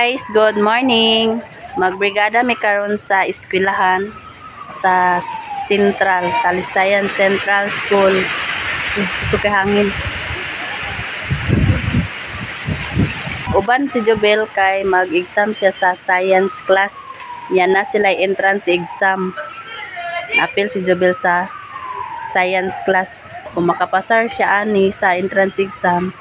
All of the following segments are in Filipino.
Guys, good morning. Magbrigada mi karon sa eskwelahan sa Central, Talisayan Central School. Ito kay hangin. Uban si Jobel kay mag-exam siya sa science class. Yan na sila entrance exam. Apil si Jobel sa science class. Kung makapasar siya ani sa entrance exam,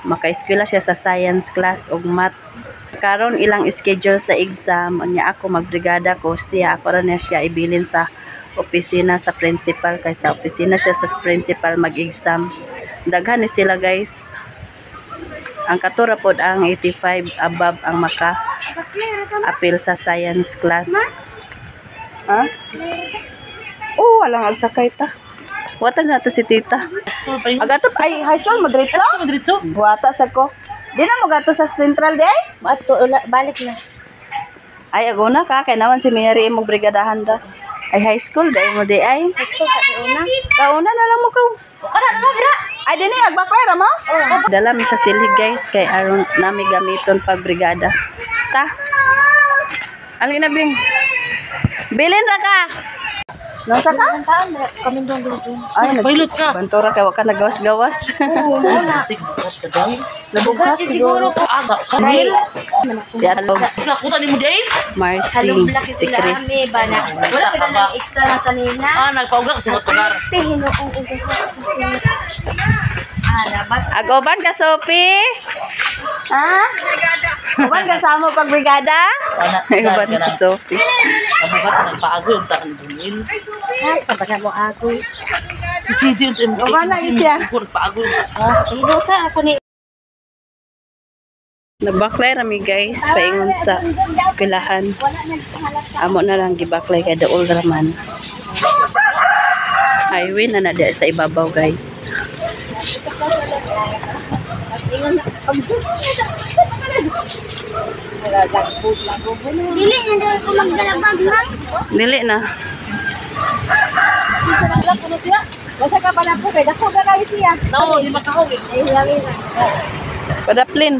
maka-eskwela siya sa science class ug math. Karon ilang schedule sa exam, unya ako magbrigada ko siya, ako ra na siya ibilin sa opisina sa principal, kay sa opisina siya sa principal mag-exam. Daghan ni sila guys. Ang katura pod ang 85 above ang maka apil sa science class. Ha? Oh, walang agsakay ta. Wata na to si tita. Agato ay high school Madritso. Wata sa ko. Di na mo gato sa Central day? Ato balik na. Ay aguna ka kay naman si Mary imong brigadahan da. Ay high school day mo di ay. High school sa una. Kauna na lang mo ka. Kada na dira. Ay dini agbakay ra mo? Dala mi sa silhig guys kay aron nami gamiton pag brigada. Ta. Alin na bing. Bilin ra ka. Nasa ka? Kami doon. Ay, Pilot ka. Bantura kay wa ka nagawas-gawas. Oo, wala. Sigbukat ka daw. Nabugat siguro ko. Aga. Kanil. Si Alogs, Nakuta ni mo day? Marcy, si Chris. Wala ka na extra na sanina. Nagpauga kasi matugar. Agoban ka, Sophie? Ha? Agoban ka sa mo pag brigada? Agoban si Sophie. Nabugat na nagpaago yung takan dunin. Sa baka mo ako. Si Siji yung Agoban na siya. Nagpaago yung takan. Ino ka ako ni. Nabaklay rami guys, paingon sa eskwelahan. Amo na lang gibaklay kay daol raman. Highway na dia sa ibabaw guys. Dili na daw ko magdalabag man. Dili na. Basta ka pala po kay dako ka kay siya. No, lima ka ho. Ay lagi na. Padaplin.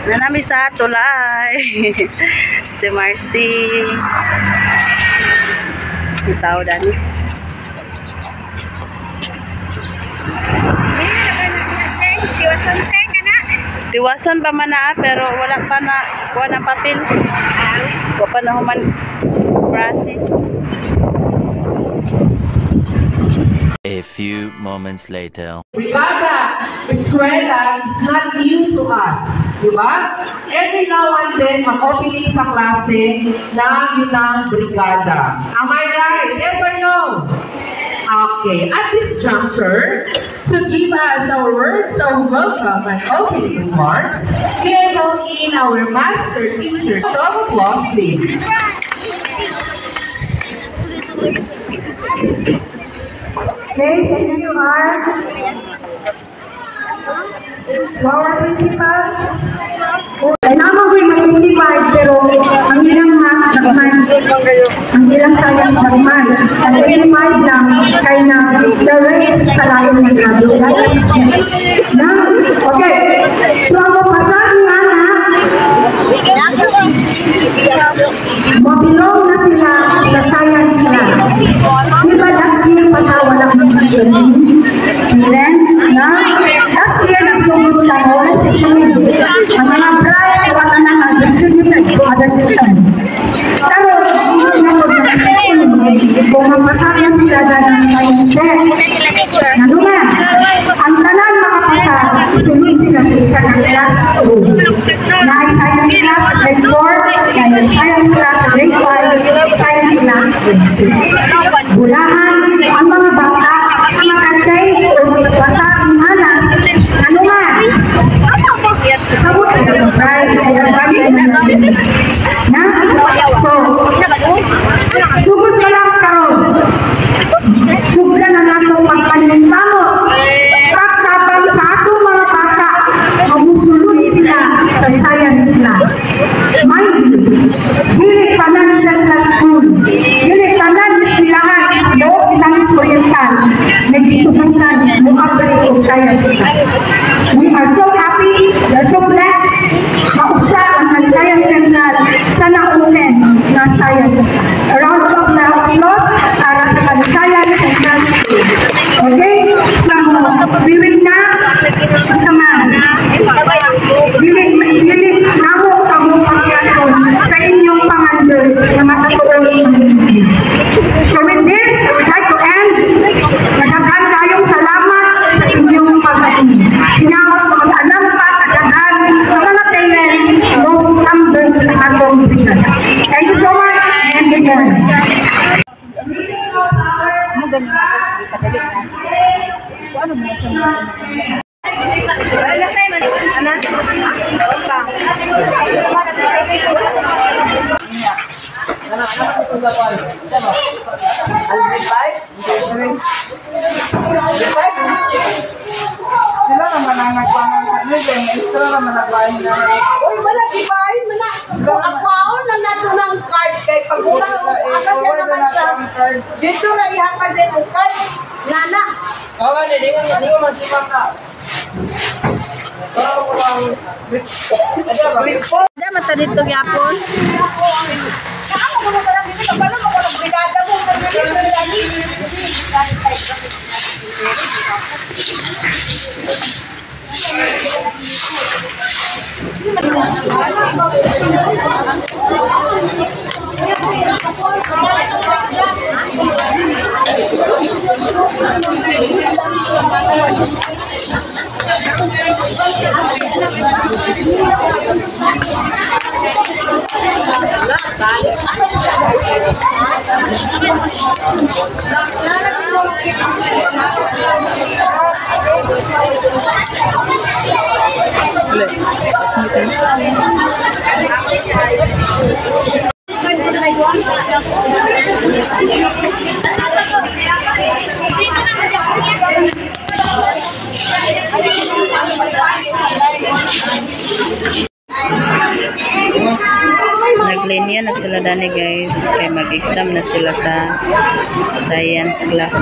Nanami sa tulay. Si Marcy. Ang tao dani. Tiwasan pa man na pero wala pa na kuha ng papel. Wala pa na human process. A few moments later. Brigada eskwela is not new to us, di ba? Every now and then, mag-opening sa klase na yun ang brigada. Am I right? Yes or no? Okay, at this juncture, to give us our words of welcome and opening remarks, we are in our master teacher. Round of applause, please. Okay, thank you, Art. Our principal. Kailangan ko'y mag-25 pero ang ilang math nagman, ang ilang science nagman, ang 25 lang kay na the rest sa layo ng grado. Okay, so ang papasahan nga na, mabilong na sila sa science class. Diba last year patawa lang ng section events na last year nagsunod lang wala section events. Ang mga bride wala na mag-distributed to other sections. Pero hindi na section events kung magpasaya sila ng science test. Naluman, ang tanan makapasa sunod sila sa isang class 2. Na ay science class sa grade 4, na science class sa grade 5, science class sa grade 6. Bulahan ang mga bata makantay o magpasa ang halang ano man sabot ang price ay ang price na na so sugod ka lang karon sugda na nato pagpanintamo pagkabang sa atong mga bata mamusulod sila sa science class. Mind you, dili tanan Central School, dili tanan nagtutulungan mo upgrade of science class. We are so happy, we are so blessed, mausa ang Science Central sa na-open na science class. A round of applause para sa Science Central School. Okay? So, we will now, nawo kamo pagkason sa inyong pangalan na matutuloy. So with this, I would like to end. Nagdagan kayong salamat sa inyong pag-ain. Hinawag ko mag-alam pa nagdagan mga parents number sa atong binan. Thank you so much and good morning. Sila naman ang nagpangang kanil, sila naman nagpahin na. Uy, wala kibahin mo na. Kung akwaon na nato ng card kay pag-ulang akas yan naman sa dito na ihapag din ang card. Nana. Oo nga, hindi mo magsimang ka. Parang ko lang. Ada mata dito gyapon. Saan mo na lang dito? Paano mo kung brigada mo? Naglinya na sila dani guys, kay mag-exam na sila sa science class.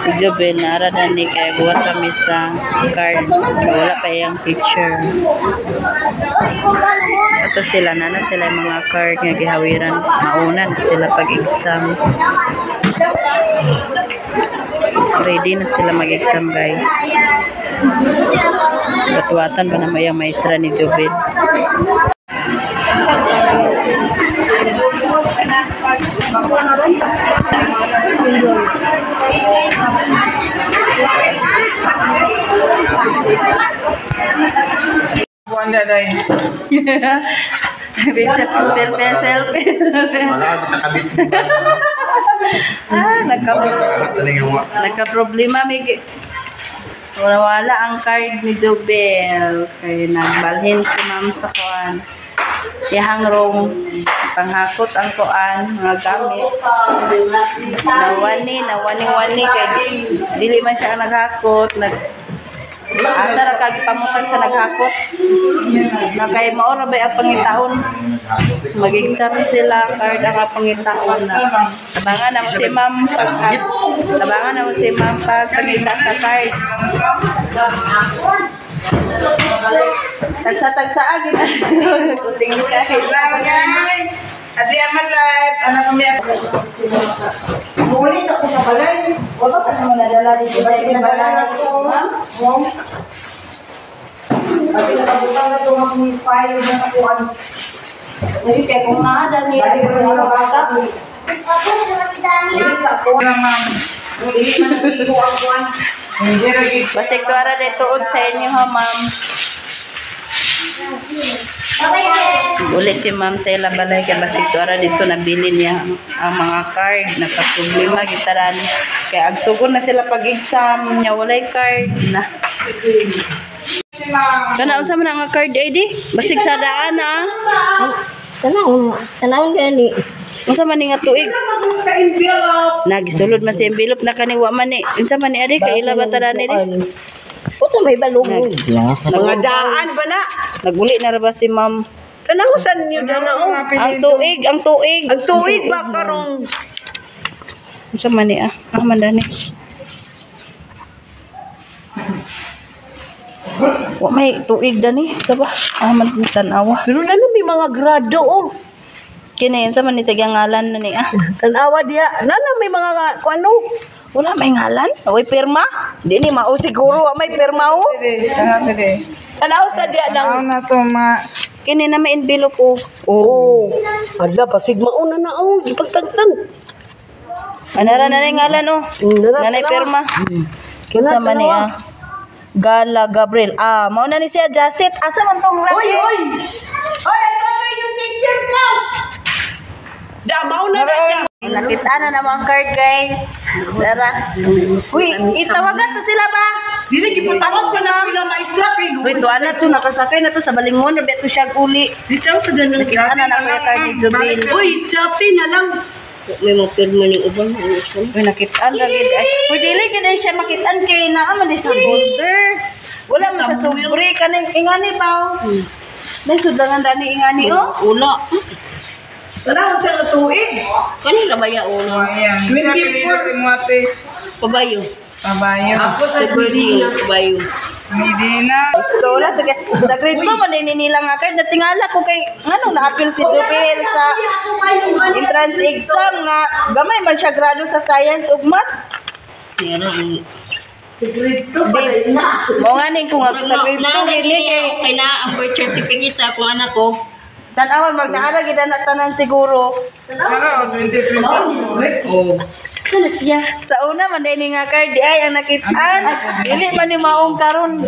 Si Jobel nara dani kay buhat kami sa card, wala pa yung teacher. Tapos sila na sila yung mga card nga gihawiran, mauna na sila pag-exam. Ready na sila mag-exam guys. Katuwatan pa naman yung maestra ni Jobel. Wanda day. Selfie. Nagka-problema may wala ang card ni Jobel kaya nagbalhin si ma'am sa kuan ihang room panghakot ang kuan mga gamit nawani kay dili man siya naghakot asa ra kag pamukan sa naghakot na kay mao ra bay ang pangitaon mag-exam sila card ang pangitaon na tabangan na mo si ma'am pag pangita sa card tagsa agin kuting kasi Guys, adi aman live, anak kami. Muli sa kung balay. Wala ka naman nadala dito. Kasi nabalala ko, ma'am. Kasi nakabutang na ito mga file na nakuhan. Hindi kaya kung naada niya, hindi ko na bata. Hindi sa ko. Hindi man nagiging ang kuhan. basiktuara dito sa inyo ha ma'am. Uli si ma'am sa ilang balay kay basiktuara dito nabili niya ang mga card nagka-problema gitaran kay agsugon na sila pag-exam niya walay card na kana unsa man ang card ID basig sa daan na Tanawon gani. unsa man ni nga tuig Sa envelope. nagisulod man sa envelope na kaniwa man ni unsa man ni adi kay ila bataran ni Oto may balungog. Mga daan ba na? naguli na ra ba si ma'am Kanahusan niyo na na. ang tuig Ang tuig ba karong Unsa man ni mandani. Wa may tuig dani, saba. Man tan-awa. Pero na may mga grado oh. Kini unsa man ni ngalan na ni Tanawa diya. Nana may mga ano? Wala may ngalan? Oy pirma? Di ni mao siguro wa may pirma o. Tanawa sa diya lang. na to ma. Kini na may envelope o. Oh. Ala pasid mauna na oh. Ipagtagtang. Anara na ngalan o. Nanay pirma. Kinsa man ni Gala Gabriel. Mao na ni siya Jasit. Asa man tong laki? Oy! Oy, ito na yung teacher ko! Mauna na siya. Nakita na naman card guys. Tara. Uy, itawagan to sila ba? Dili gipatawag pa na pila maestra kay Uy, tuwa na to. Nakasakay na to sa balingon. Rabi to siya uli. Dito sa danan. Nakita na naman yung card ni Jubil. Uy, chapi na lang. May mga pirma ng uban. Uy, nakitaan lagi. Uy, dili ka siya makitaan kay naaman sa folder. Wala mo sa sobre ka na ingani ba? Naisudangan dani ingani o? Ula. Tara, siya nasuin. Kanila ba ya ula? 24. Pabayo. Ako sa Pabayo. Pabayo. Istola sa grade 2 man nila nga card natingala ko kay ngano na-appeal si Jubil sa entrance exam nga gamay man siya grado sa science ug math. Sira ang Mo nga ning kung sa grade 2 gini kay na ang birth certificate sa akong anak ko. tan-awan mag naara gid na tanan siguro. Oh. Sana siya sa una man din nga card di ay ang nakitaan dili man ni maong karon.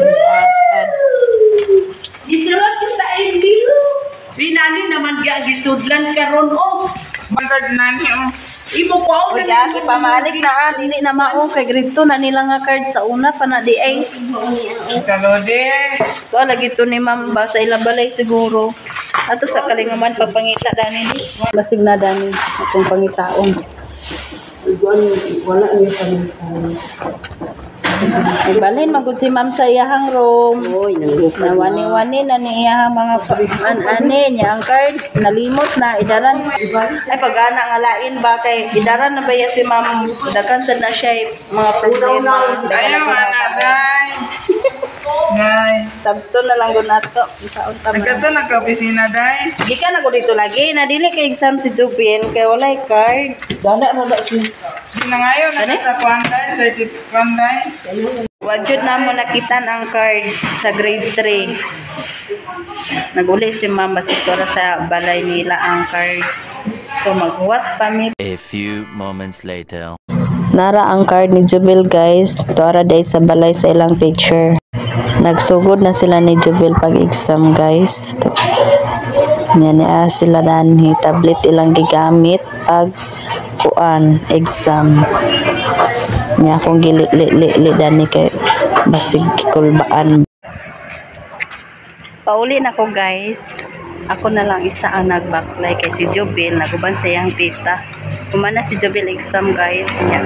Gisulat ko sa envelope. Binani naman giya gisudlan karon oh. Bangkad nani oh. Imo ko Uy, aki pamalik na dili na maong kay grade 2 na nila nga card sa una pa na di ay. Kalode. To lagi to ni ma'am ba sa ilang balay siguro. Ato sa kalingaman pagpangita dani ni. Basig na dani akong pangitaon. wala niya sa Balhin magud si ma'am sa iyahang room. Oy, Na wani-wani na ni iyahang mga ani niya ang card nalimot na idaran. Ay pagana nga lain ba kay idaran na ba ya si ma'am daghan sad na siya mga problema. Ayaw ana day. Day. Sabto na lang gud nato sa unta man. Nagkato nagka-opisina day. Di ka na ko dito lagi na dili kay exam si Jubil kay walay card. dana na si Nangayon na sa kwanday, certificate kwanday. Wajud na mo nakitan ang card sa grade 3. Naguli si ma'am basig para sa balay nila ang card. So maghuwat pa mi. A few moments later. Nara ang card ni Jubil guys. Tuara day sa balay sa ilang teacher. Nagsugod na sila ni Jubil pag-exam guys. Yan sila danhi tablet ilang gigamit pag exam. Nya akong gili dani kay basig kulbaan. Pauli na ko guys. Ako na lang isa ang nag-backlay kay si Jubil naguban sa iyang tita. Kumana si Jubil exam guys nya.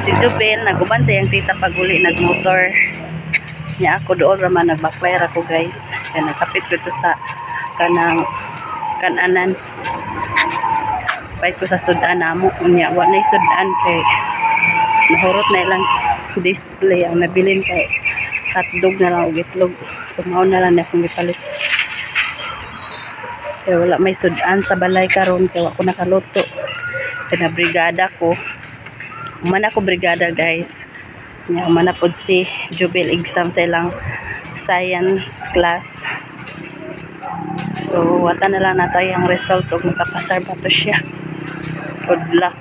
Si Jubil naguban sa iyang tita paguli nagmotor. Nya ako doon raman nag-backlay ra ko guys. Kaya nakapit ko to sa kanang kananan. Pahit ko sa sudan namo unya wa nay sudan kay nahurot na ilang display ang nabilin kay hotdog na lang ug itlog. So mao na lang akong gipalit. Kaya wala may sudan sa balay karon kaya wa ko nakaluto. Kaya brigada ko. Man ako brigada guys. Nya man pod si Jubil exam sa ilang science class. So wata na lang nato yung result ug makapasar ba to siya. Good luck.